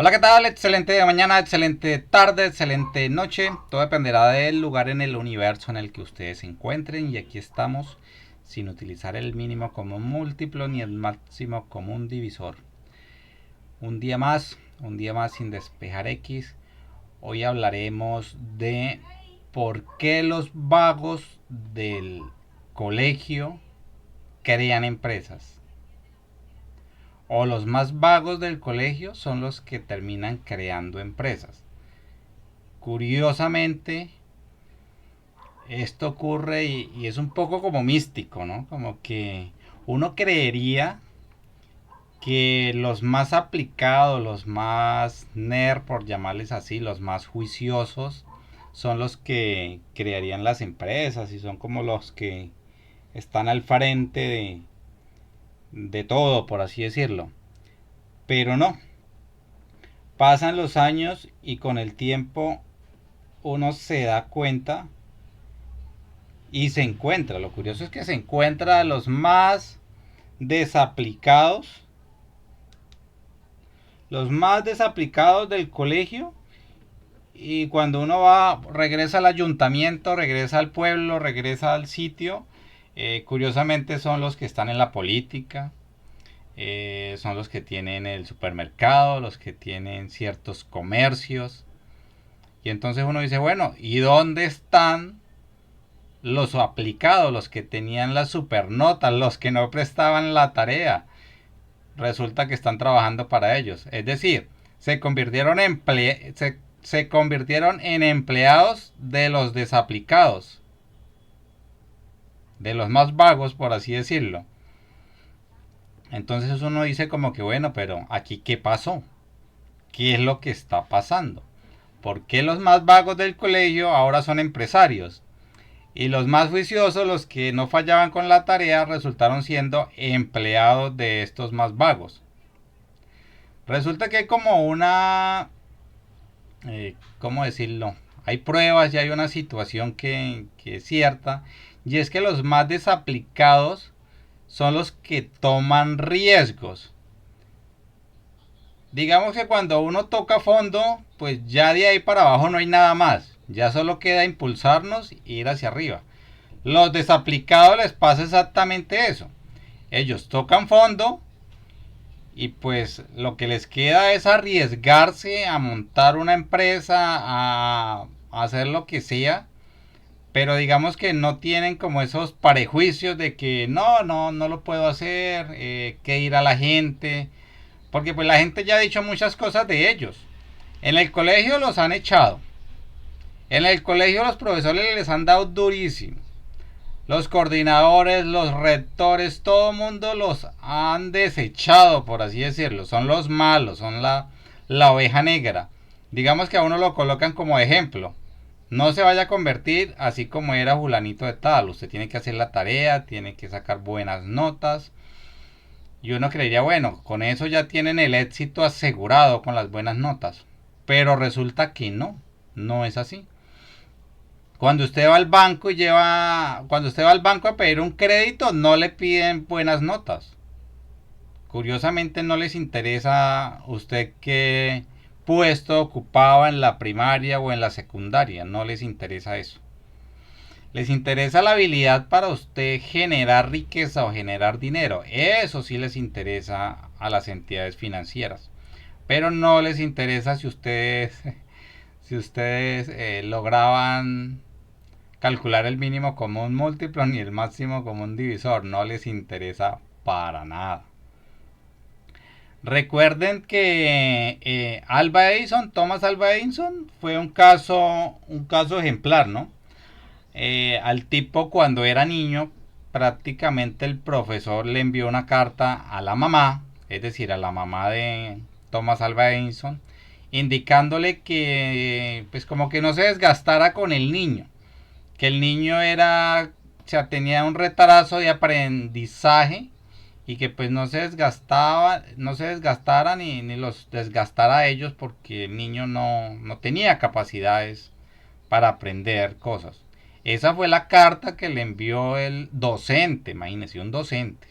Hola, ¿qué tal? Excelente mañana, excelente tarde, excelente noche. Todo dependerá del lugar en el universo en el que ustedes se encuentren. Y aquí estamos sin utilizar el mínimo común múltiplo ni el máximo común divisor. Un día más sin despejar X. Hoy hablaremos de por qué los vagos del colegio crean empresas. O los más vagos del colegio son los que terminan creando empresas. Curiosamente, esto ocurre y es un poco como místico, ¿no? Como que uno creería que los más aplicados, los más nerd, por llamarles así, los más juiciosos, son los que crearían las empresas y son como los que están al frente de todo, por así decirlo. Pero no, pasan los años y con el tiempo uno se da cuenta y se encuentra. Lo curioso es que se encuentra a los más desaplicados del colegio. Y cuando uno va, regresa al ayuntamiento, regresa al pueblo, regresa al sitio, curiosamente son los que están en la política, son los que tienen el supermercado, los que tienen ciertos comercios. Y entonces uno dice, bueno, ¿y dónde están los aplicados, los que tenían las supernotas, los que no prestaban la tarea? Resulta que están trabajando para ellos. Es decir, se convirtieron en empleados de los desaplicados, de los más vagos, por así decirlo. Entonces uno dice como que bueno, pero aquí ¿qué pasó? ¿Qué es lo que está pasando? ¿Por qué los más vagos del colegio ahora son empresarios? Y los más juiciosos, los que no fallaban con la tarea, resultaron siendo empleados de estos más vagos. Resulta que hay como ¿cómo decirlo? Hay pruebas y hay una situación que es cierta, y es que los más desaplicados son los que toman riesgos. Digamos que cuando uno toca fondo, pues ya de ahí para abajo no hay nada más. Ya solo queda impulsarnos e ir hacia arriba. Los desaplicados les pasa exactamente eso. Ellos tocan fondo y pues lo que les queda es arriesgarse a montar una empresa, a hacer lo que sea, pero digamos que no tienen como esos prejuicios de que no lo puedo hacer, que ir a la gente, porque pues la gente ya ha dicho muchas cosas de ellos. En el colegio los han echado, en el colegio los profesores les han dado durísimo, los coordinadores, los rectores, todo el mundo los han desechado, por así decirlo. Son los malos, son la oveja negra. Digamos que a uno lo colocan como ejemplo. No se vaya a convertir así como era Julanito de Tal. Usted tiene que hacer la tarea, tiene que sacar buenas notas. Y uno creería, bueno, con eso ya tienen el éxito asegurado con las buenas notas. Pero resulta que no es así. Cuando usted va al banco a pedir un crédito, no le piden buenas notas. Curiosamente no les interesa usted qué puesto ocupaba en la primaria o en la secundaria, no les interesa eso. Les interesa la habilidad para usted generar riqueza o generar dinero. Eso sí les interesa a las entidades financieras. Pero no les interesa si ustedes, si ustedes lograban calcular el mínimo común múltiplo ni el máximo común divisor. No les interesa para nada. Recuerden que Thomas Alva Edison, fue un caso ejemplar, ¿no? Al tipo cuando era niño, prácticamente el profesor le envió una carta a la mamá, es decir, a la mamá de Thomas Alva Edison, indicándole que, pues como que no se desgastara con el niño, que el niño o sea, tenía un retraso de aprendizaje y que pues no se desgastara ni los desgastara a ellos porque el niño no tenía capacidades para aprender cosas. Esa fue la carta que le envió el docente, imagínese, un docente,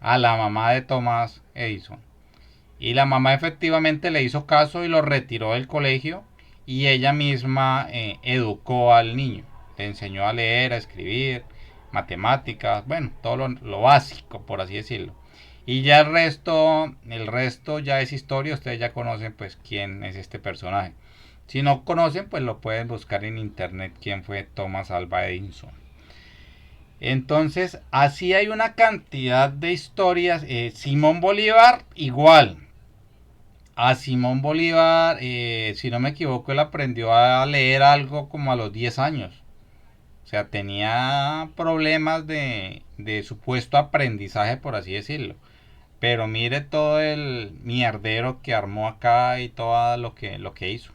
a la mamá de Thomas Edison. Y la mamá efectivamente le hizo caso y lo retiró del colegio y ella misma educó al niño. Le enseñó a leer, a escribir, matemáticas, bueno, todo lo básico, por así decirlo. Y ya el resto ya es historia, ustedes ya conocen pues quién es este personaje. Si no conocen, pues lo pueden buscar en internet quién fue Thomas Alva Edison. Entonces, así hay una cantidad de historias. Simón Bolívar, igual. A Simón Bolívar, si no me equivoco, él aprendió a leer algo como a los 10 años. O sea, tenía problemas de supuesto aprendizaje, por así decirlo. Pero mire todo el mierdero que armó acá y todo lo que hizo.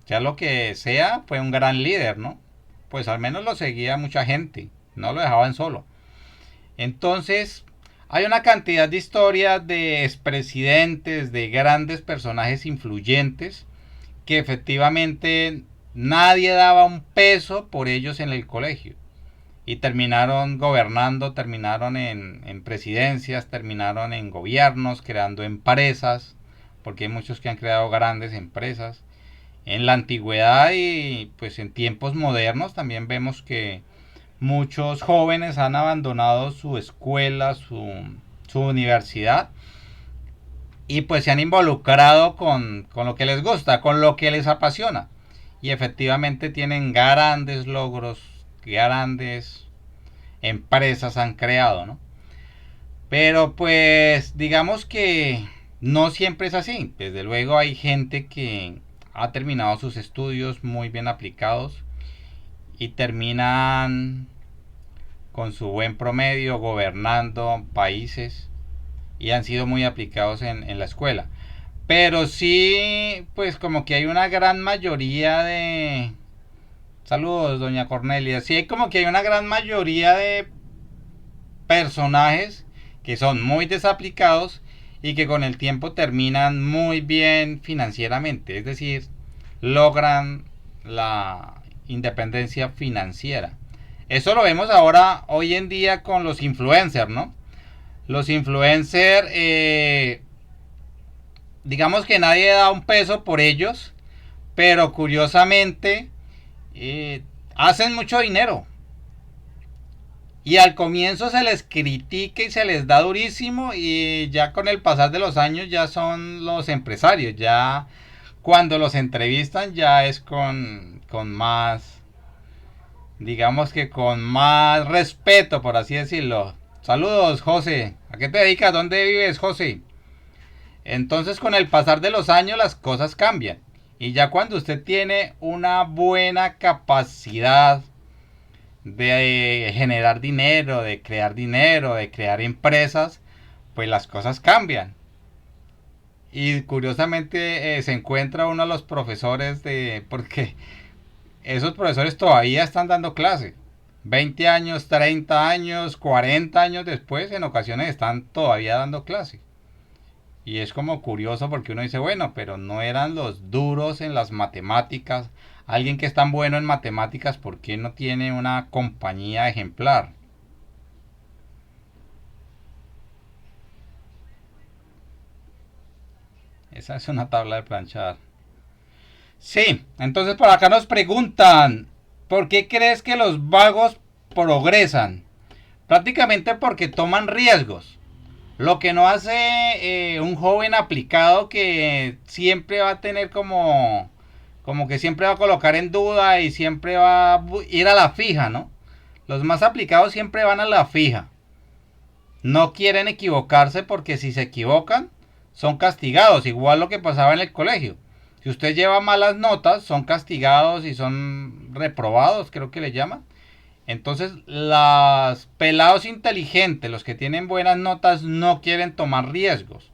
Sea lo que sea, fue un gran líder, ¿no? Pues al menos lo seguía mucha gente, no lo dejaban solo. Entonces, hay una cantidad de historias de expresidentes, de grandes personajes influyentes, que efectivamente nadie daba un peso por ellos en el colegio. Y terminaron gobernando, terminaron en presidencias, terminaron en gobiernos, creando empresas, porque hay muchos que han creado grandes empresas. En la antigüedad y pues en tiempos modernos también vemos que muchos jóvenes han abandonado su escuela, su universidad y pues se han involucrado con lo que les gusta, con lo que les apasiona. Y efectivamente tienen grandes logros, grandes empresas han creado, ¿no? Pero pues digamos que no siempre es así. Desde luego hay gente que ha terminado sus estudios muy bien aplicados y terminan con su buen promedio gobernando países y han sido muy aplicados en la escuela. Pero sí, pues como que hay una gran mayoría de... Saludos, doña Cornelia. Sí, hay como que hay una gran mayoría de personajes que son muy desaplicados y que con el tiempo terminan muy bien financieramente, es decir, logran la independencia financiera. Eso lo vemos ahora, hoy en día, con los influencers, ¿no? Los influencers, digamos que nadie da un peso por ellos, pero curiosamente hacen mucho dinero. Y al comienzo se les critica y se les da durísimo y ya con el pasar de los años ya son los empresarios. Ya cuando los entrevistan ya es con más, digamos que con más respeto, por así decirlo. Saludos, José. ¿A qué te dedicas? ¿Dónde vives, José? Entonces con el pasar de los años las cosas cambian. Y ya cuando usted tiene una buena capacidad de generar dinero, de crear empresas, pues las cosas cambian. Y curiosamente se encuentra uno de los profesores porque esos profesores todavía están dando clase. 20 años, 30 años, 40 años después, en ocasiones están todavía dando clase. Y es como curioso porque uno dice, bueno, pero no eran los duros en las matemáticas. Alguien que es tan bueno en matemáticas, ¿por qué no tiene una compañía ejemplar? Esa es una tabla de planchar. Sí, entonces por acá nos preguntan, ¿por qué crees que los vagos progresan? Prácticamente porque toman riesgos. Lo que no hace un joven aplicado que siempre va a tener como que siempre va a colocar en duda y siempre va a ir a la fija, ¿no? Los más aplicados siempre van a la fija. No quieren equivocarse porque si se equivocan son castigados, igual lo que pasaba en el colegio. Si usted lleva malas notas, son castigados y son reprobados, creo que le llaman. Entonces, los pelados inteligentes, los que tienen buenas notas, no quieren tomar riesgos.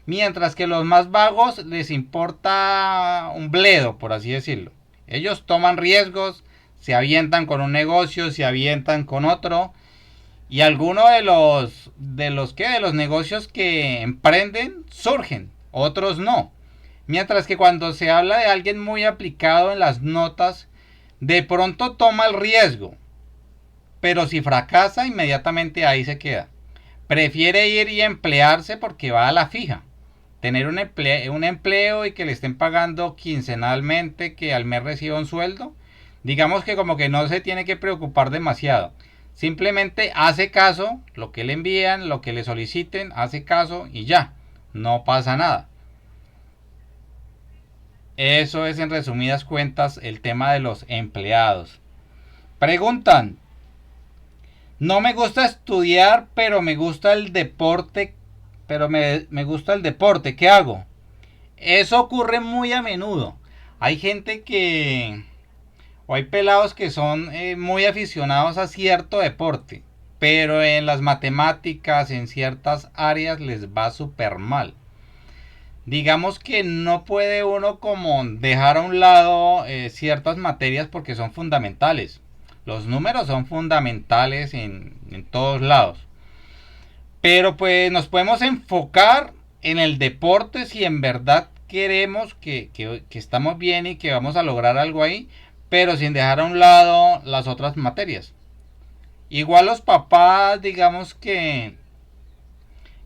Mientras que los más vagos les importa un bledo, por así decirlo. Ellos toman riesgos, se avientan con un negocio, se avientan con otro. Y algunos de los negocios que emprenden surgen, otros no. Mientras que cuando se habla de alguien muy aplicado en las notas, de pronto toma el riesgo, pero si fracasa, inmediatamente ahí se queda. Prefiere ir y emplearse porque va a la fija. Tener un empleo y que le estén pagando quincenalmente, que al mes reciba un sueldo, digamos que como que no se tiene que preocupar demasiado. Simplemente hace caso, lo que le envían, lo que le soliciten, hace caso y ya, no pasa nada. Eso es en resumidas cuentas el tema de los empleados. Preguntan, no me gusta estudiar, pero me gusta el deporte, me gusta el deporte, ¿qué hago? Eso ocurre muy a menudo. Hay gente que, o hay pelados que son muy aficionados a cierto deporte, pero en las matemáticas, en ciertas áreas les va súper mal. Digamos que no puede uno como dejar a un lado ciertas materias porque son fundamentales. Los números son fundamentales en todos lados. Pero pues nos podemos enfocar en el deporte si en verdad queremos que estamos bien y que vamos a lograr algo ahí, pero sin dejar a un lado las otras materias. Igual los papás, digamos que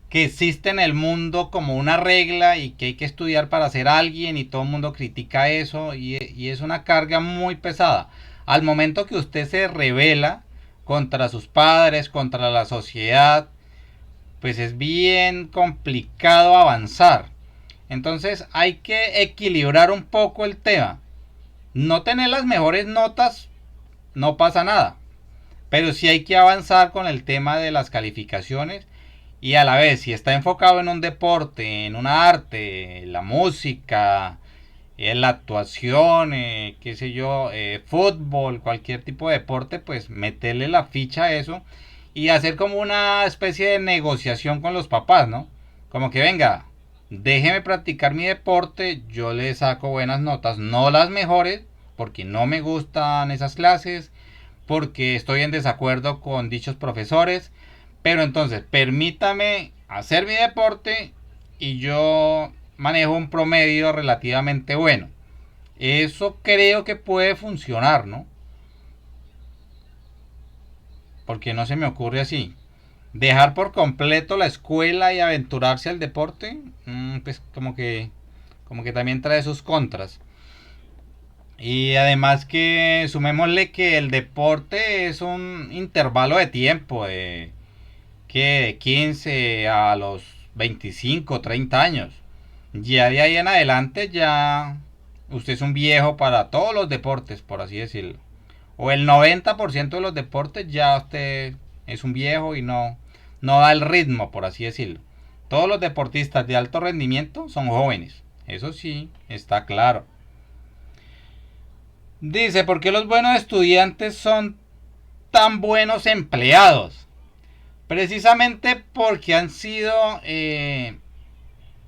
existe en el mundo como una regla y que hay que estudiar para ser alguien y todo el mundo critica eso y es una carga muy pesada. Al momento que usted se revela contra sus padres, contra la sociedad, pues es bien complicado avanzar. Entonces hay que equilibrar un poco el tema. No tener las mejores notas no pasa nada, pero sí hay que avanzar con el tema de las calificaciones y a la vez si está enfocado en un deporte, en una arte, la música, en la actuación, qué sé yo, fútbol, cualquier tipo de deporte, pues meterle la ficha a eso y hacer como una especie de negociación con los papás, ¿no? Como que venga, déjeme practicar mi deporte, yo le saco buenas notas, no las mejores, porque no me gustan esas clases, porque estoy en desacuerdo con dichos profesores, pero entonces permítame hacer mi deporte y yo manejo un promedio relativamente bueno. Eso creo que puede funcionar, ¿no? Porque no se me ocurre así. Dejar por completo la escuela y aventurarse al deporte, pues como que también trae sus contras. Y además que sumémosle que el deporte es un intervalo de tiempo que de 15 a los 25 30 años. Ya de ahí en adelante ya usted es un viejo para todos los deportes, por así decirlo. O el 90% de los deportes ya usted es un viejo y no da el ritmo, por así decirlo. Todos los deportistas de alto rendimiento son jóvenes. Eso sí, está claro. Dice, ¿por qué los buenos estudiantes son tan buenos empleados? Precisamente porque han sido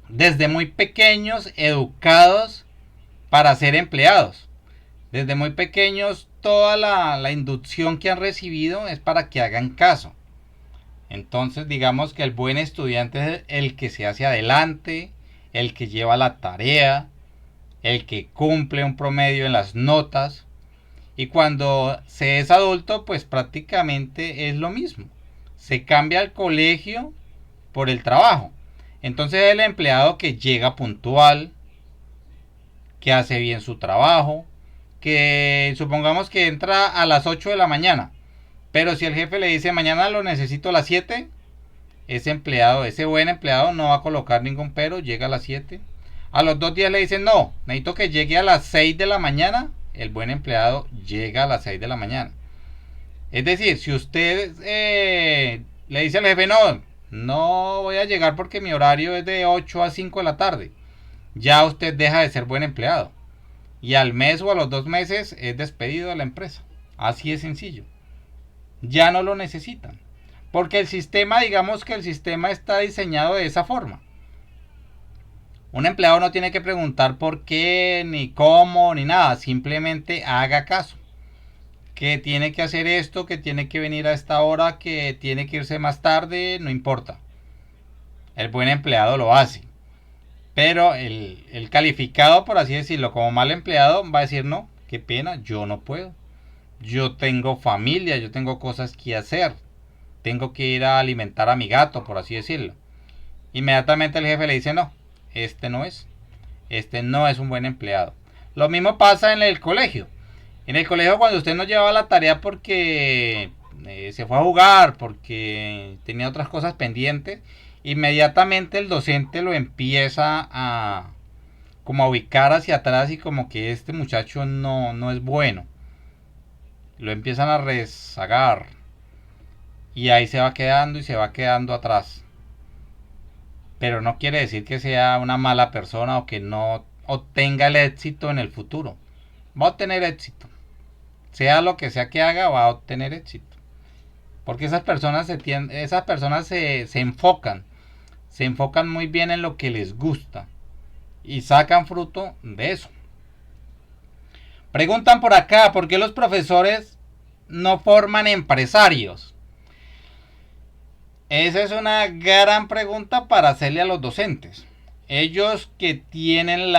desde muy pequeños educados para ser empleados. Desde muy pequeños toda la inducción que han recibido es para que hagan caso. Entonces digamos que el buen estudiante es el que se hace adelante, el que lleva la tarea, el que cumple un promedio en las notas. Y cuando se es adulto, pues prácticamente es lo mismo. Se cambia el colegio por el trabajo. Entonces el empleado que llega puntual, que hace bien su trabajo, que supongamos que entra a las 8 de la mañana, pero si el jefe le dice mañana lo necesito a las 7, ese empleado, ese buen empleado no va a colocar ningún pero, llega a las 7. A los 2 días le dicen no, necesito que llegue a las 6 de la mañana, el buen empleado llega a las 6 de la mañana. Es decir, si usted le dice al jefe no voy a llegar porque mi horario es de 8 a 5 de la tarde, ya usted deja de ser buen empleado. Y al mes o a los 2 meses es despedido de la empresa. Así es sencillo. Ya no lo necesitan. Porque el sistema, digamos que el sistema está diseñado de esa forma. Un empleado no tiene que preguntar por qué, ni cómo, ni nada. Simplemente haga caso. Que tiene que hacer esto, que tiene que venir a esta hora, que tiene que irse más tarde, no importa. El buen empleado lo hace. Pero el calificado, por así decirlo, como mal empleado, va a decir no, qué pena, yo no puedo. Yo tengo familia, yo tengo cosas que hacer. Tengo que ir a alimentar a mi gato, por así decirlo. Inmediatamente el jefe le dice no. este no es un buen empleado. Lo mismo pasa en el colegio. En el colegio cuando usted no llevaba la tarea porque se fue a jugar, porque tenía otras cosas pendientes, inmediatamente el docente lo empieza a como a ubicar hacia atrás y como que este muchacho no es bueno. Lo empiezan a rezagar y ahí se va quedando y se va quedando atrás. Pero no quiere decir que sea una mala persona o que no obtenga el éxito en el futuro. Va a obtener éxito. Sea lo que sea que haga, va a obtener éxito. Porque esas personas se enfocan. Se enfocan muy bien en lo que les gusta. Y sacan fruto de eso. Preguntan por acá, ¿por qué los profesores no forman empresarios? Esa es una gran pregunta para hacerle a los docentes. Ellos que tienen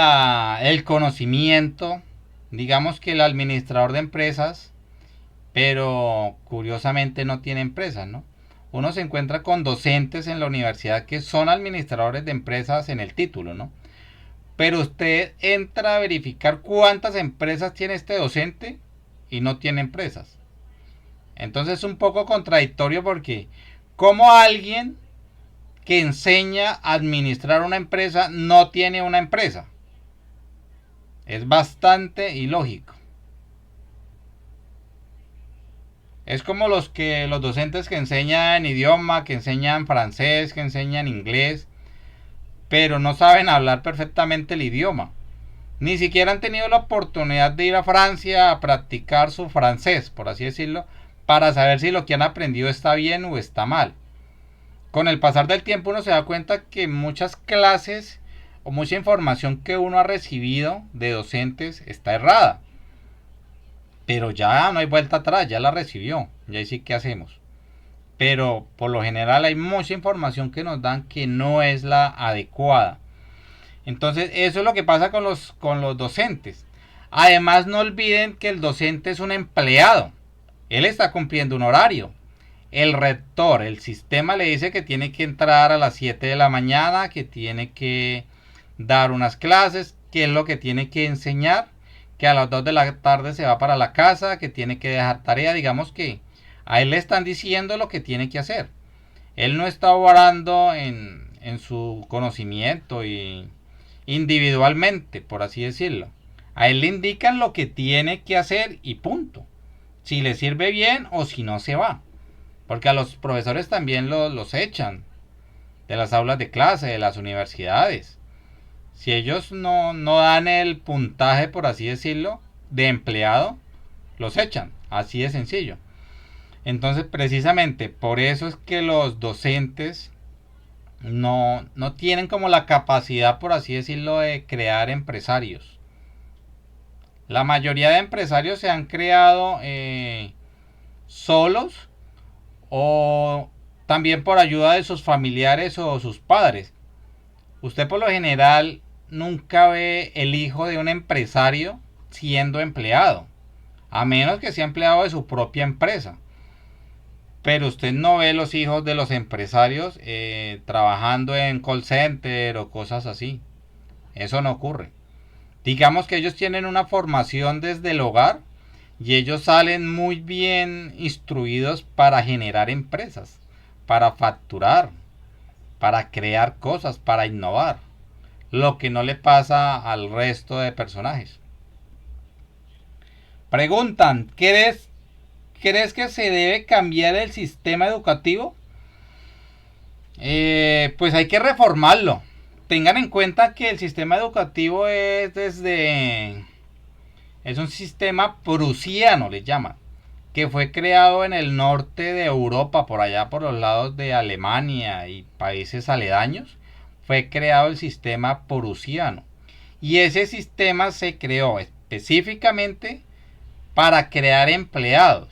el conocimiento, digamos que el administrador de empresas, pero curiosamente no tiene empresas, ¿no? Uno se encuentra con docentes en la universidad que son administradores de empresas en el título, ¿no? Pero usted entra a verificar cuántas empresas tiene este docente y no tiene empresas. Entonces es un poco contradictorio porque ¿cómo alguien que enseña a administrar una empresa no tiene una empresa? Es bastante ilógico. Es como los docentes que enseñan idioma, que enseñan francés, que enseñan inglés, pero no saben hablar perfectamente el idioma. Ni siquiera han tenido la oportunidad de ir a Francia a practicar su francés, por así decirlo, para saber si lo que han aprendido está bien o está mal. Con el pasar del tiempo uno se da cuenta que muchas clases o mucha información que uno ha recibido de docentes está errada. Pero ya no hay vuelta atrás, ya la recibió, ya ahí sí que hacemos. Pero por lo general hay mucha información que nos dan que no es la adecuada. Entonces eso es lo que pasa con los docentes. Además no olviden que el docente es un empleado. Él está cumpliendo un horario. El rector, el sistema le dice que tiene que entrar a las 7 de la mañana, que tiene que dar unas clases, que es lo que tiene que enseñar, que a las 2 de la tarde se va para la casa, que tiene que dejar tarea, digamos que a él le están diciendo lo que tiene que hacer. Él no está obrando en su conocimiento y individualmente, por así decirlo. A él le indican lo que tiene que hacer y punto. Si le sirve bien o si no se va. Porque a los profesores también los echan de las aulas de clase, de las universidades. Si ellos no dan el puntaje, por así decirlo, de empleado, los echan. Así de sencillo. Entonces, precisamente por eso es que los docentes no tienen como la capacidad, por así decirlo, de crear empresarios. La mayoría de empresarios se han creado solos o también por ayuda de sus familiares o sus padres. Usted por lo general nunca ve el hijo de un empresario siendo empleado, a menos que sea empleado de su propia empresa. Pero usted no ve los hijos de los empresarios trabajando en call center o cosas así. Eso no ocurre. Digamos que ellos tienen una formación desde el hogar y ellos salen muy bien instruidos para generar empresas, para facturar, para crear cosas, para innovar. Lo que no le pasa al resto de personajes. Preguntan, ¿crees que se debe cambiar el sistema educativo? Pues hay que reformarlo. Tengan en cuenta que el sistema educativo es un sistema prusiano, le llaman, que fue creado en el norte de Europa, por allá por los lados de Alemania y países aledaños. Fue creado el sistema prusiano. Y ese sistema se creó específicamente para crear empleados.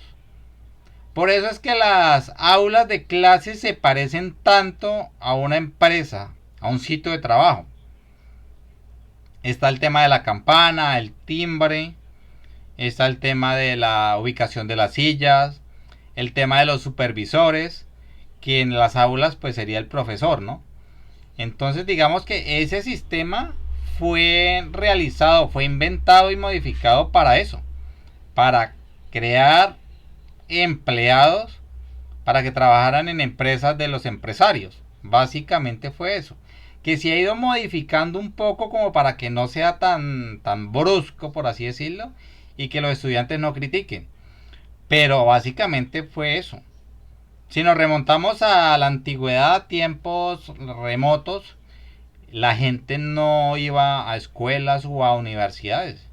Por eso es que las aulas de clases se parecen tanto a una empresa, a un sitio de trabajo. Está el tema de la campana, el timbre, está el tema de la ubicación de las sillas, el tema de los supervisores, que en las aulas pues sería el profesor, ¿no? Entonces digamos que ese sistema fue realizado, fue inventado y modificado para eso, para crear empleados para que trabajaran en empresas de los empresarios. Básicamente fue eso. Que se ha ido modificando un poco como para que no sea tan brusco, por así decirlo, y que los estudiantes no critiquen. Pero básicamente fue eso. Si nos remontamos a la antigüedad, tiempos remotos, la gente no iba a escuelas o a universidades.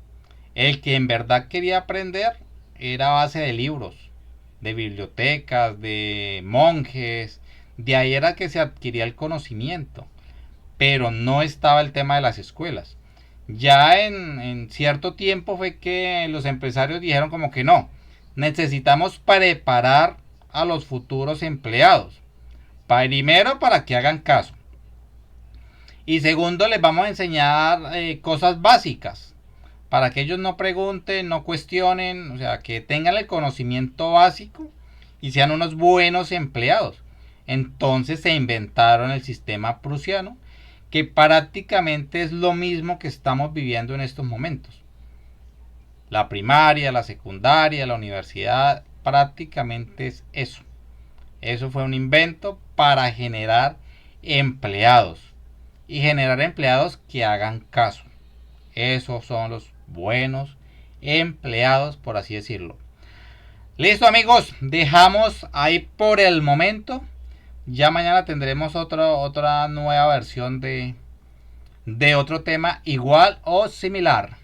El que en verdad quería aprender era a base de libros, de bibliotecas, de monjes. De ahí era que se adquiría el conocimiento. Pero no estaba el tema de las escuelas. Ya en cierto tiempo fue que los empresarios dijeron como que no, necesitamos preparar a los futuros empleados. Primero para que hagan caso. Y segundo, les vamos a enseñar cosas básicas. Para que ellos no pregunten, no cuestionen, o sea, que tengan el conocimiento básico y sean unos buenos empleados. Entonces se inventaron el sistema prusiano, que prácticamente es lo mismo que estamos viviendo en estos momentos. La primaria, la secundaria, la universidad, prácticamente es eso. Eso fue un invento para generar empleados y generar empleados que hagan caso. Esos son los buenos empleados, por así decirlo. Listo, amigos, dejamos ahí por el momento. Ya mañana tendremos otra nueva versión de otro tema igual o similar.